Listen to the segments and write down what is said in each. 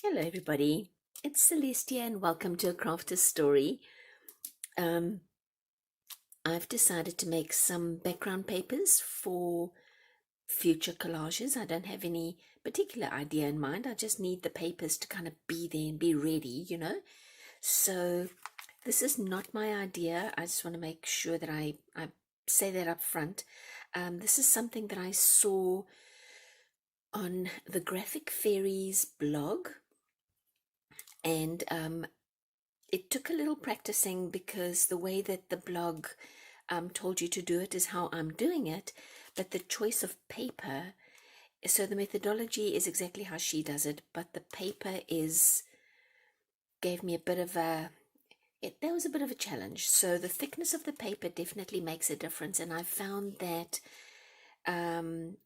Hello everybody, it's Celestia and welcome to A Crafter's Story. I've decided to make some background papers for future collages. I don't have any particular idea in mind. I just need the papers to kind of be there and be ready, So this is not my idea. I just want to make sure that I say that up front. This is something that I saw on the Graphic Fairies blog, and it took a little practicing because the way that the blog told you to do it is how I'm doing it, but the choice of paper, so the methodology is exactly how she does it, but the paper gave me a bit of there was a bit of a challenge. So the thickness of the paper definitely makes a difference, and I found that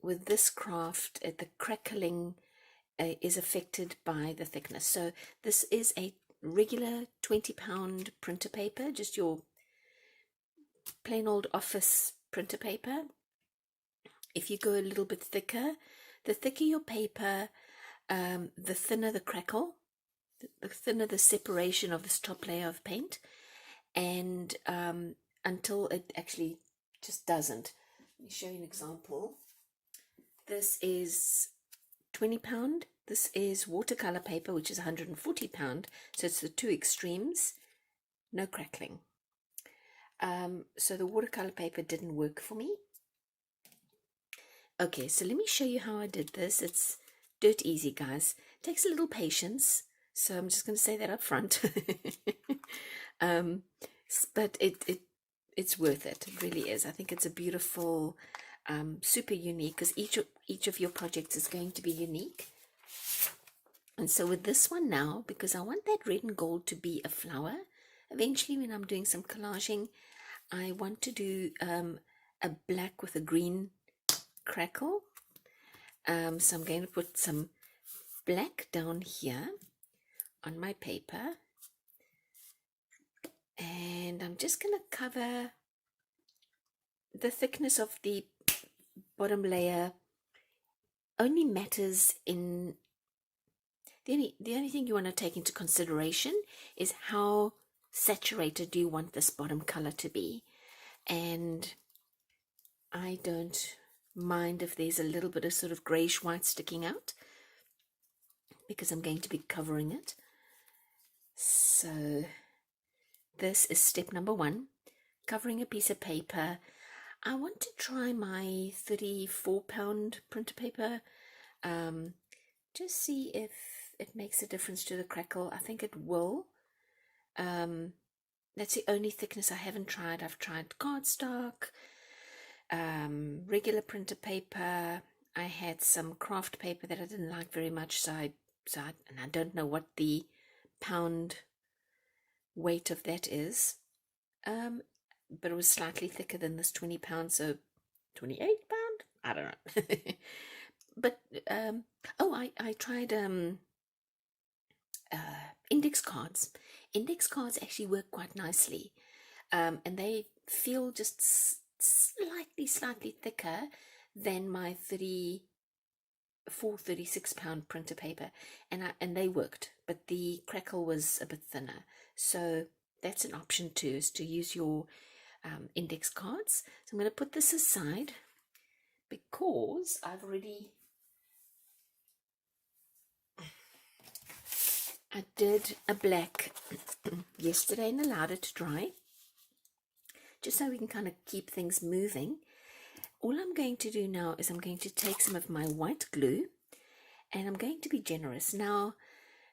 with this craft, the crackling is affected by the thickness. So this is a regular 20-pound printer paper, just your plain old office printer paper. If you go a little bit thicker, the thicker your paper, the thinner the crackle, the thinner the separation of this top layer of paint, and until it actually just doesn't. Let me show you an example. This is 20-pound. This is watercolor paper, which is 140-pound. So it's the two extremes. No crackling. So the watercolor paper didn't work for me. Okay, so let me show you how I did this. It's dirt easy, guys. It takes a little patience. So I'm just going to say that up front. But it's worth it. It really is. I think it's a beautiful, super unique, because each of your projects is going to be unique. And so with this one now, because I want that red and gold to be a flower, eventually when I'm doing some collaging, I want to do a black with a green crackle. So I'm going to put some black down here on my paper, and I'm just going to cover the thickness of the bottom layer. Only matters in the only thing you want to take into consideration is how saturated do you want this bottom color to be. And I don't mind if there's a little bit of sort of grayish white sticking out, because I'm going to be covering it. So this is step number 1, covering a piece of paper. I want to try my 34-pound printer paper, just see if it makes a difference to the crackle. I think it will. That's the only thickness I haven't tried. I've tried cardstock, regular printer paper. I had some craft paper that I didn't like very much, and I don't know what the pound weight of that is, but it was slightly thicker than this 20 pounds, so 28 pound, I don't know. But I tried index cards. Index cards actually work quite nicely, and they feel just slightly thicker than my 36-pound printer paper, and they worked, but the crackle was a bit thinner. So that's an option too, is to use your index cards. So I'm going to put this aside because I did a black yesterday and allowed it to dry, just so we can kind of keep things moving. All I'm going to do now is I'm going to take some of my white glue, and I'm going to be generous. Now,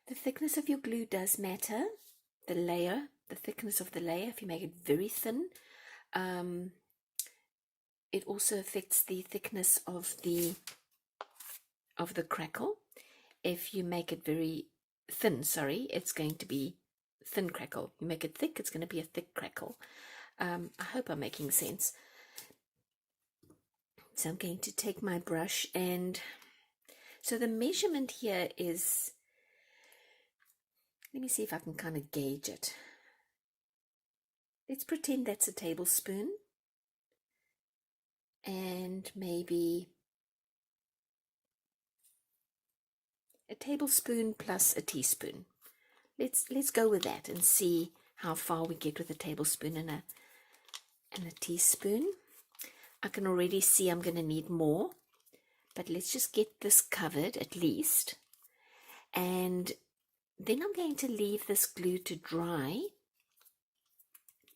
the thickness of your glue does matter. The thickness of the layer, if you make it very thin, it also affects the thickness of the crackle. If you make it very thin, it's going to be thin crackle. You make it thick, it's going to be a thick crackle. I hope I'm making sense. So I'm going to take my brush, and so the measurement here is, let me see if I can kind of gauge it. Let's pretend that's a tablespoon, and maybe a tablespoon plus a teaspoon. Let's go with that and see how far we get with a tablespoon and a teaspoon. I can already see I'm going to need more, but let's just get this covered at least. And then I'm going to leave this glue to dry,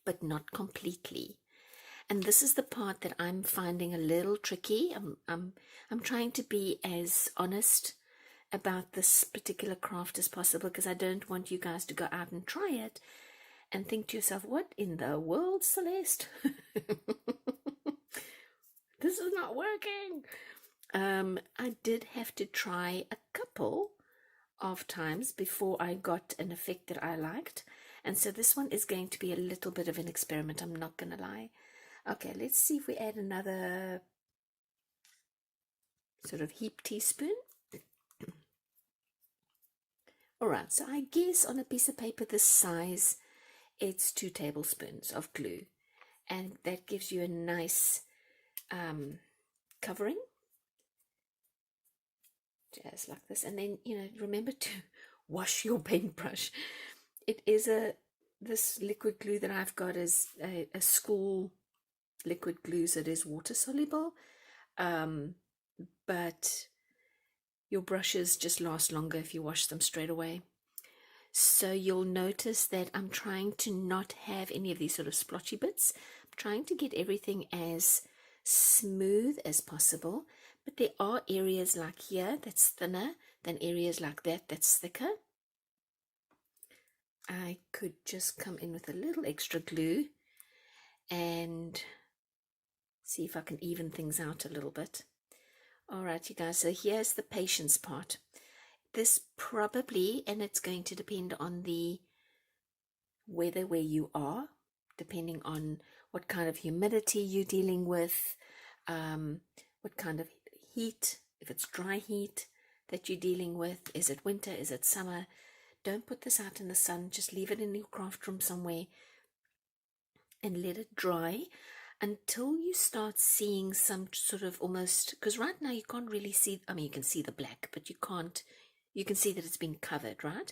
but not completely. And this is the part that I'm finding a little tricky. I'm trying to be as honest about this particular craft as possible, because I don't want you guys to go out and try it and think to yourself, what in the world, Celeste? This is not working. I did have to try a couple of times before I got an effect that I liked. And so this one is going to be a little bit of an experiment, I'm not going to lie. Okay, let's see if we add another sort of heap teaspoon. Alright, so I guess on a piece of paper this size, it's 2 tablespoons of glue. And that gives you a nice covering. Just like this. And then, remember to wash your paintbrush. It is this liquid glue that I've got is a school liquid glue, so it is water soluble. But your brushes just last longer if you wash them straight away. So you'll notice that I'm trying to not have any of these sort of splotchy bits. I'm trying to get everything as smooth as possible, but there are areas like here that's thinner than areas like that that's thicker. I could just come in with a little extra glue and see if I can even things out a little bit. All right, you guys, so here's the patience part. This probably, and it's going to depend on the weather where you are, depending on what kind of humidity you're dealing with, what kind of heat, if it's dry heat that you're dealing with. Is it winter? Is it summer? Don't put this out in the sun. Just leave it in your craft room somewhere and let it dry until you start seeing some sort of almost, because right now you can't really see, I mean, you can see the black, but you can see that it's been covered, right?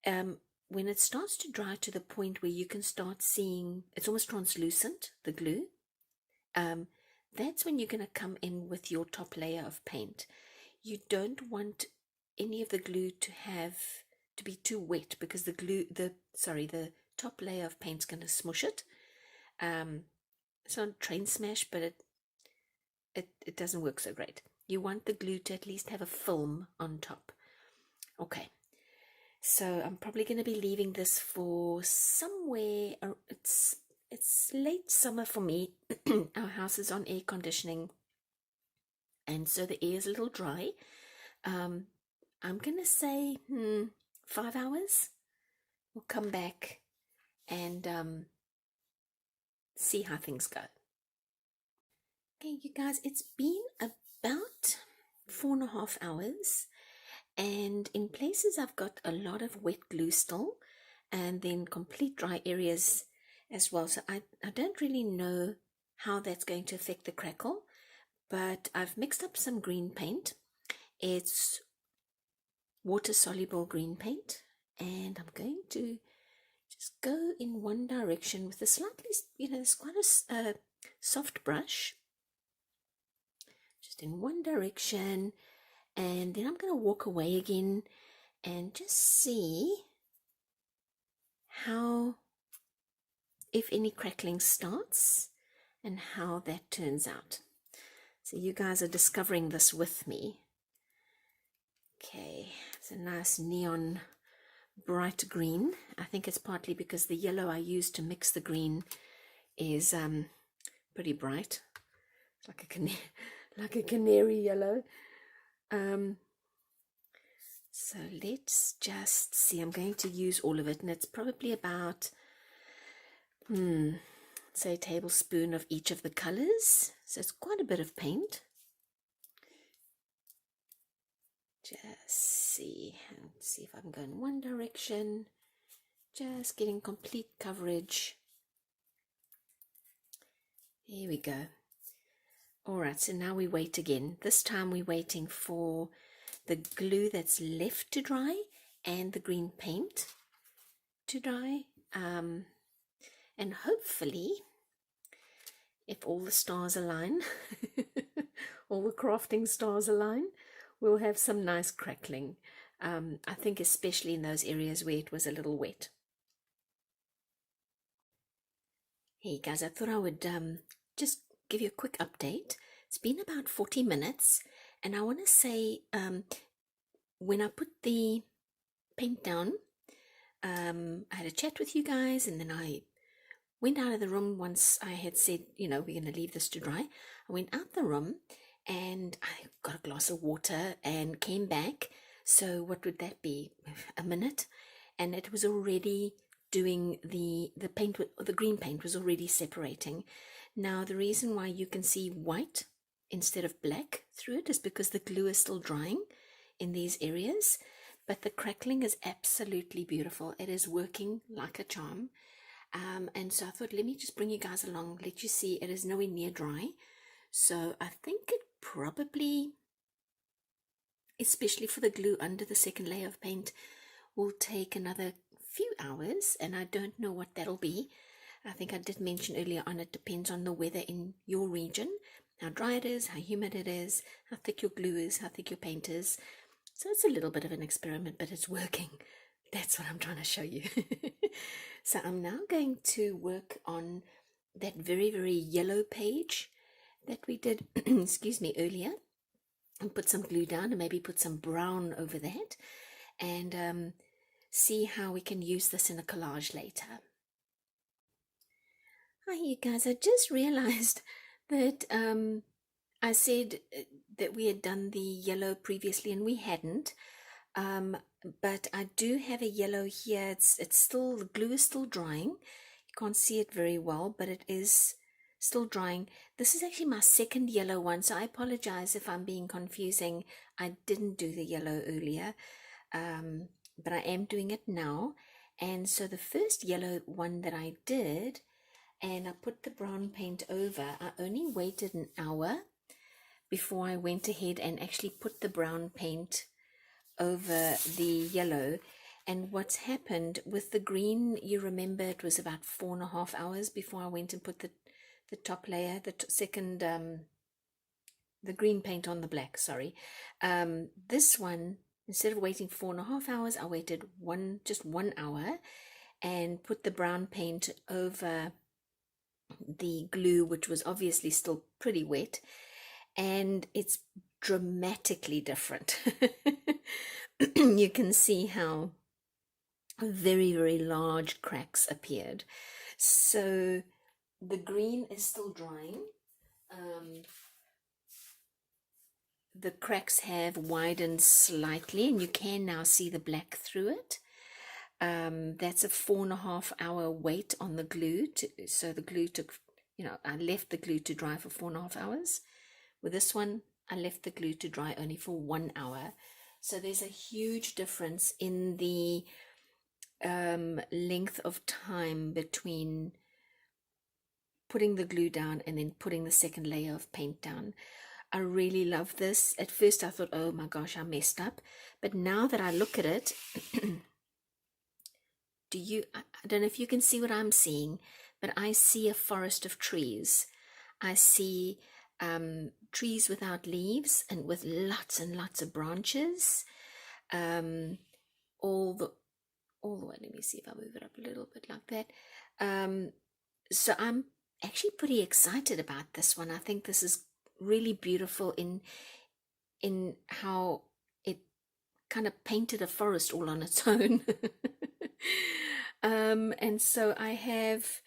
When it starts to dry to the point where you can start seeing, it's almost translucent, the glue, that's when you're going to come in with your top layer of paint. You don't want any of the glue to be too wet, because the top layer of paint's going to smush it. It's not train smash, but it doesn't work so great. You want the glue to at least have a film on top. Okay, so I'm probably going to be leaving this for somewhere, it's late summer for me. Our house is on air conditioning, and so the air is a little dry. I'm going to say 5 hours. We'll come back and see how things go. Okay, you guys, it's been about 4.5 hours, and in places I've got a lot of wet glue still, and then complete dry areas as well. So I don't really know how that's going to affect the crackle, but I've mixed up some green paint. It's water soluble green paint, and I'm going to just go in one direction with a slightly, it's quite a soft brush, just in one direction, and then I'm going to walk away again and just see how, if any crackling starts and how that turns out. So you guys are discovering this with me. Okay, it's a nice neon bright green. I think it's partly because the yellow I used to mix the green is pretty bright. It's like a canary yellow. So let's just see. I'm going to use all of it, and it's probably about say a tablespoon of each of the colors. So it's quite a bit of paint. Just see. Let's see if I can go in one direction. Just getting complete coverage. Here we go. Alright, so now we wait again. This time we're waiting for the glue that's left to dry and the green paint to dry. And hopefully, if all the stars align, all the crafting stars align, we'll have some nice crackling. I think especially in those areas where it was a little wet. Hey guys, I thought I would just give you a quick update. It's been about 40 minutes, and I want to say when I put the paint down, I had a chat with you guys, and then I went out of the room once I had said, we're going to leave this to dry. I went out the room and I got a glass of water and came back. So what would that be? A minute? And it was already doing the paint, the green paint was already separating. Now, the reason why you can see white instead of black through it is because the glue is still drying in these areas. But the crackling is absolutely beautiful. It is working like a charm. And so I thought, let me just bring you guys along, let you see it is nowhere near dry. So I think it probably, especially for the glue under the second layer of paint, will take another few hours, and I don't know what that'll be. I think I did mention earlier on, it depends on the weather in your region, how dry it is, how humid it is, how thick your glue is, how thick your paint is. So it's a little bit of an experiment, but it's working. That's what I'm trying to show you. So I'm now going to work on that very, very yellow page that we did, excuse me, earlier, and put some glue down and maybe put some brown over that, and see how we can use this in a collage later. Hi, you guys. I just realized that I said that we had done the yellow previously, and we hadn't. But I do have a yellow here. It's still, the glue is still drying. You can't see it very well, but it is still drying. This is actually my second yellow one, so I apologize if I'm being confusing. I didn't do the yellow earlier, but I am doing it now. And so the first yellow one that I did, and I put the brown paint over, I only waited an hour before I went ahead and actually put the brown paint over the yellow. And what's happened with the green, you remember it was about 4.5 hours before I went and put the top layer, the second, the green paint on the black, sorry. This one, instead of waiting 4.5 hours, I waited just 1 hour and put the brown paint over the glue, which was obviously still pretty wet, and it's dramatically different. You can see how very, very large cracks appeared. So the green is still drying. The cracks have widened slightly, and you can now see the black through it. That's a 4.5 hour wait on the glue. So the glue took, I left the glue to dry for 4.5 hours. With this one, I left the glue to dry only for 1 hour. So there's a huge difference in the length of time between putting the glue down and then putting the second layer of paint down. I really love this. At first I thought, oh my gosh, I messed up. But now that I look at it, I don't know if you can see what I'm seeing, but I see a forest of trees. I see trees without leaves and with lots and lots of branches. All the way, let me see if I move it up a little bit like that. So I'm actually pretty excited about this one. I think this is really beautiful in how it kind of painted a forest all on its own. And so I have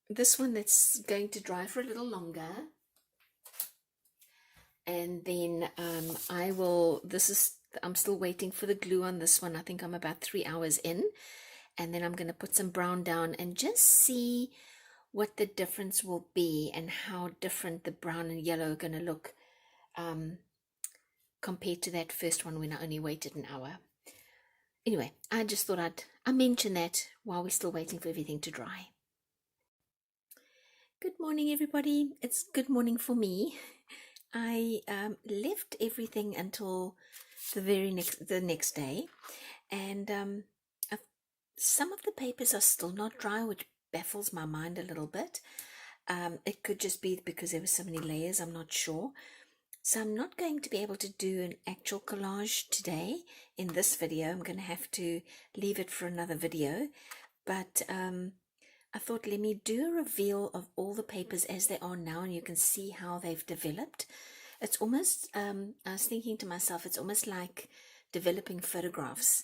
this one that's going to dry for a little longer, and then I'm still waiting for the glue on this one. I think I'm about 3 hours in, and then I'm going to put some brown down and just see what the difference will be and how different the brown and yellow are going to look compared to that first one when I only waited an hour. Anyway, I just thought I mention that while we're still waiting for everything to dry. Good morning, everybody. It's good morning for me. I left everything until the next day, and some of the papers are still not dry, which baffles my mind a little bit. It could just be because there were so many layers, I'm not sure. So I'm not going to be able to do an actual collage today in this video. I'm going to have to leave it for another video. But I thought, let me do a reveal of all the papers as they are now, and you can see how they've developed. It's almost, I was thinking to myself, it's almost like developing photographs.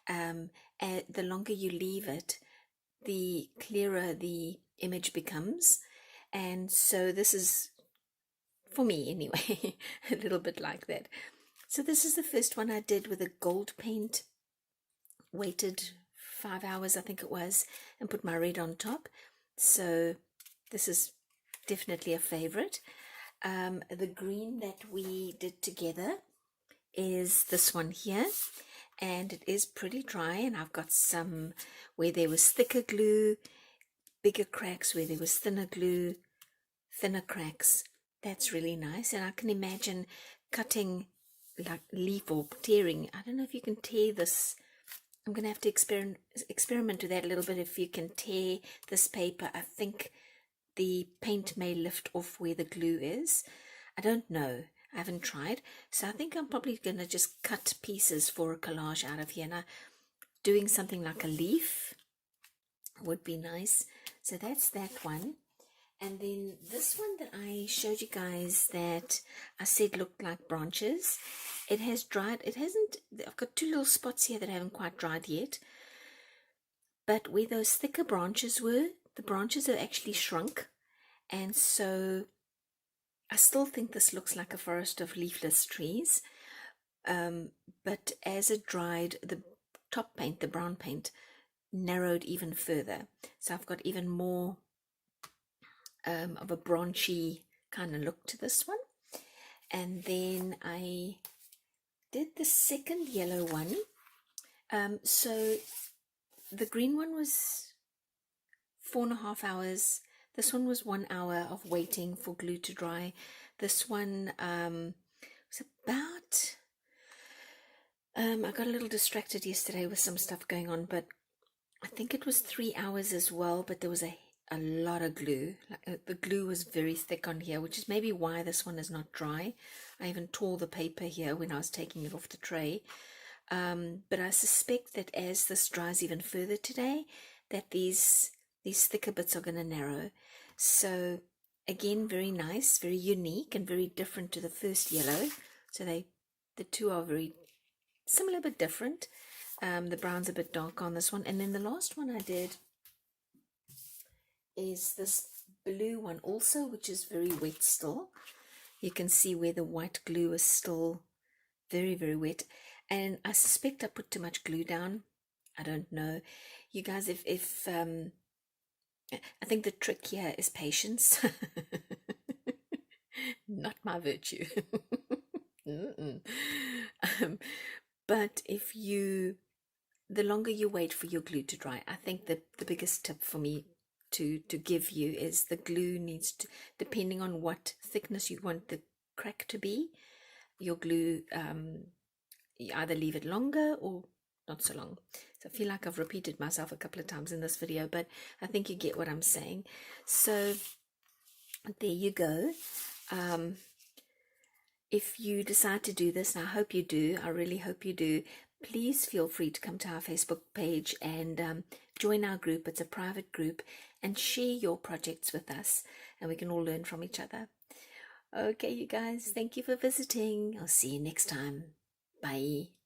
The longer you leave it, the clearer the image becomes. And so this is, for me anyway, a little bit like that. So this is the first one I did with a gold paint, waited 5 hours I think it was, and put my red on top. So this is definitely a favorite. The green that we did together is this one here, and it is pretty dry, and I've got some where there was thicker glue, bigger cracks where there was thinner glue, thinner cracks. That's really nice. And I can imagine cutting like leaf or tearing. I don't know if you can tear this. I'm going to have to experiment with that a little bit. If you can tear this paper, I think the paint may lift off where the glue is. I don't know. I haven't tried. So I think I'm probably going to just cut pieces for a collage out of here. Now, doing something like a leaf would be nice. So that's that one. And then this one that I showed you guys that I said looked like branches. It has dried. It hasn't. I've got two little spots here that haven't quite dried yet. But where those thicker branches were, the branches have actually shrunk. And so I still think this looks like a forest of leafless trees. But as it dried, the top paint, the brown paint, narrowed even further. So I've got even more of a branchy kind of look to this one. And then I did the second yellow one. So the green one was 4.5 hours. This one was 1 hour of waiting for glue to dry. This one was about, I got a little distracted yesterday with some stuff going on, but I think it was 3 hours as well, but there was a lot of glue. The glue was very thick on here, which is maybe why this one is not dry. I even tore the paper here when I was taking it off the tray. But I suspect that as this dries even further today, that these thicker bits are going to narrow. So again, very nice, very unique, and very different to the first yellow. So the two are very similar but different. The brown's a bit dark on this one. And then the last one I did is this blue one also, which is very wet still. You can see where the white glue is still very, very wet. And I suspect I put too much glue down. I don't know. You guys, if I think the trick here is patience. Not my virtue. But the longer you wait for your glue to dry, I think that the biggest tip for me to give you is the glue needs to, depending on what thickness you want the crack to be, your glue, you either leave it longer or not so long. So I feel like I've repeated myself a couple of times in this video, but I think you get what I'm saying. So there you go. If you decide to do this, and I hope you do, I really hope you do, please feel free to come to our Facebook page and join our group. It's a private group, and share your projects with us, and we can all learn from each other. Okay, you guys, thank you for visiting. I'll see you next time. Bye.